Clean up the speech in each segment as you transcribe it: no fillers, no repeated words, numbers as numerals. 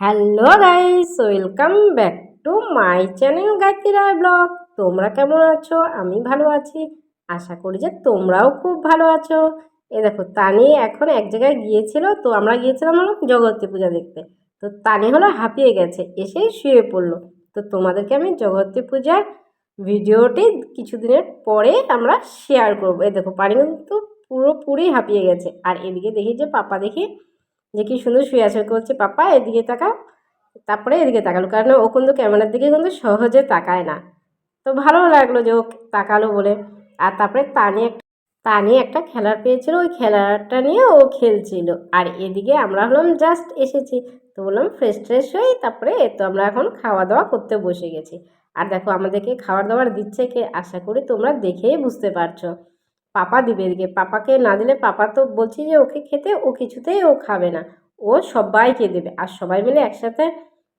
Hello guys, welcome back to my channel Gayatri Roy blog. তোমরা কেমন আছো? আমি ভালো আছি। আশা করি যে তোমরাও খুব ভালো আছো। এ দেখো, তানি এখন এক জায়গায় গিয়েছিল, তো আমরা গিয়েছিলাম হলো জগদ্ধাত্রী পূজা দেখতে। তো তানি হলো হাঁপিয়ে গেছে, এসেই শুয়ে পড়লো। তো তোমাদেরকে আমি জগদ্ধাত্রী পূজার ভিডিওটি কিছুদিনের পরে আমরা শেয়ার করবো। এই দেখো, পানি কিন্তু পুরোপুরি হাঁপিয়ে গেছে। আর এদিকে দেখি যে পাপা দেখি যে কি সুন্দর শুয়ে আছে, ওকে বলছে পাপা এদিকে তাকাও, তারপরে এদিকে তাকালো, কারণ ও কিন্তু ক্যামেরার দিকে কিন্তু সহজে তাকায় না। তো ভালো লাগলো যে ও তাকালো বলে। আর তারপরে তানি একটা খেলার পেয়েছিল, ওই খেলাটা নিয়ে ও খেলছিল। আর এদিকে আমরা হলাম জাস্ট এসেছি, তো বললাম ফ্রেশ ট্রেশ হই, তারপরে তো আমরা এখন খাওয়া দাওয়া করতে বসে গেছি। আর দেখো আমাদেরকে খাবার দাবার দিচ্ছে কে, আশা করি তোমরা দেখেই বুঝতে পারছো। পাপা দিবে এদিকে, পাপাকে না দিলে পাপা তো বলছি যে ওকে খেতে, ও কিছুতেই ও খাবে না। ও সবাইকে দেবে, আর সবাই মিলে একসাথে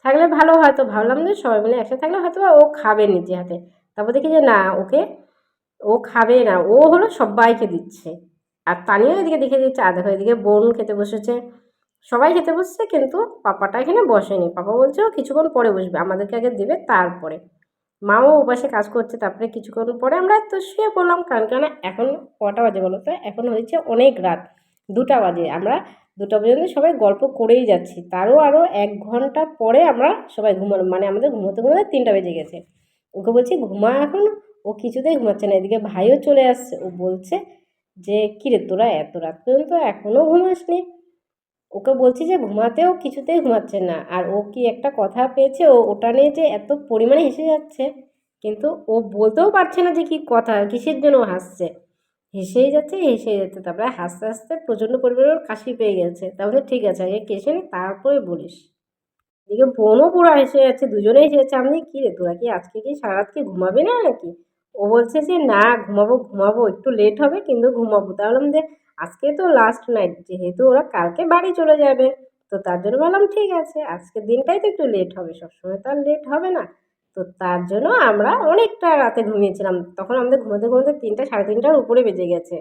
থাকলে ভালো হয়। তো ভাবলাম যে সবাই মিলে একসাথে থাকলে হয়তো ও খাবে নিজে হাতে। তারপর দেখি যে না, ও খাবে না, ও হলো সবাইকে দিচ্ছে। আর তানিও এদিকে দেখে দিচ্ছে। আর দেখো এদিকে বোন খেতে বসেছে, সবাই খেতে বসছে, কিন্তু পাপাটা এখানে বসেনি। পাপা বলছে ও কিছুক্ষণ পরে বসবে, আমাদেরকে আগে দেবে তারপরে। মাও ওপাশে কাজ করছে। তারপরে কিছুক্ষণ পরে আমরা তো শুয়ে পড়লাম, কারণ কেন এখন কটা বাজে বলো তো? এখন হয়েছে অনেক রাত, 2টা বাজে। আমরা 2টা পর্যন্ত সবাই গল্প করেই যাচ্ছি, তারও আরও 1 ঘন্টা পরে আমরা সবাই ঘুমানো, মানে আমাদের ঘুমোতে ঘুমোতে 3টা বেজে গেছে। ওকে বলছি ঘুমা এখন, ও কিছুতেই ঘুমাচ্ছে না। এদিকে ভাইও চলে আসছে, ও বলছে যে কিরে তোরা এত রাত পর্যন্ত এখনও ঘুমাসনি। ওকে বলছি যে ঘুমাতেও কিছুতেই ঘুমাচ্ছে না। আর ও কি একটা কথা পেয়েছে, ওটা নিয়ে যে এত পরিমাণে হেসে যাচ্ছে, কিন্তু ও বলতেও পারছে না যে কি কথা, কিসের জন্য ও হাসছে। হেসেই যাচ্ছে হেসেই যাচ্ছে, তারপরে হাসতে হাসতে প্রচণ্ড পরিমাণে ওর কাশি পেয়ে গেছে। তাহলে ঠিক আছে, আগে কেসে নি, তারপরে বলিস। এদিকে বোনও পুরো হেসে যাচ্ছে, দুজনেই হেসে যাচ্ছে। আমি কি রে, তোরা কি আজকে কি সারা রাত কি ঘুমাবি না নাকি? ও বলছে যে না, ঘুমাবো ঘুমাবো, একটু লেট হবে কিন্তু ঘুমাবো। তা বললাম যে আজকে তো লাস্ট নাইট, যেহেতু ওরা কালকে বাড়ি চলে যাবে, তো তার জন্য বললাম ঠিক আছে, আজকের দিনটাই তো একটু লেট হবে, সবসময় তো আর লেট হবে না। তো তার জন্য আমরা অনেকটা রাতে ঘুমিয়েছিলাম। তখন আমাদের ঘুমোতে ঘুমোতে 3টা সাড়ে 3টার উপরে বেজে গেছে।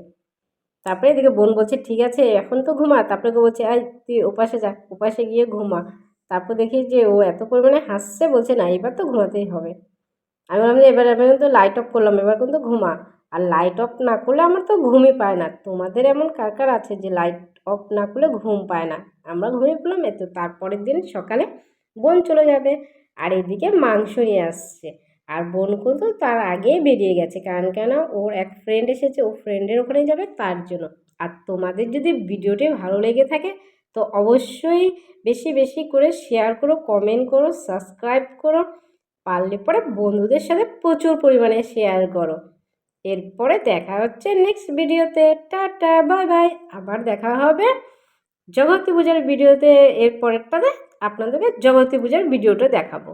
তারপরে এদিকে বোন বলছে ঠিক আছে এখন তো ঘুমা, তারপরে ও বলছে আই তুই ওপাশে যা, ওপাশে গিয়ে ঘুমা। তারপর দেখি যে ও এত পরিমাণে হাসছে, বলছে না এবার তো ঘুমাতেই হবে। আমি বললাম যে এবার এবার কিন্তু লাইট অফ করলাম, এবার কিন্তু ঘুমা। আর লাইট অফ না করলে আমার তো ঘুমই পায় না। তোমাদের এমন কার কার আছে যে লাইট অফ না করলে ঘুম পায় না? আমরা ঘুমিয়ে পড়লাম। এত তারপরের দিন সকালে বোন চলে যাবে। আর এদিকে মাংস নিয়ে আসছে। আর বোন কিন্তু তার আগেই বেরিয়ে গেছে, কারণ কেন, ওর এক ফ্রেন্ড এসেছে, ও ফ্রেন্ডের ওখানে যাবে তার জন্য। আর তোমাদের যদি ভিডিওটি ভালো লেগে থাকে, তো অবশ্যই বেশি বেশি করে শেয়ার করো, কমেন্ট করো, সাবস্ক্রাইব করো। পারলে পরে বন্ধুদের সাথে প্রচুর পরিমাণে শেয়ার করো। এরপরে দেখা হচ্ছে নেক্সট ভিডিওতে। Tata, bye bye. আবার দেখা হবে জগতী পূজার ভিডিওতে। এর পরেরটাতে আপনাদেরকে জগতী পূজার ভিডিওটা দেখাবো।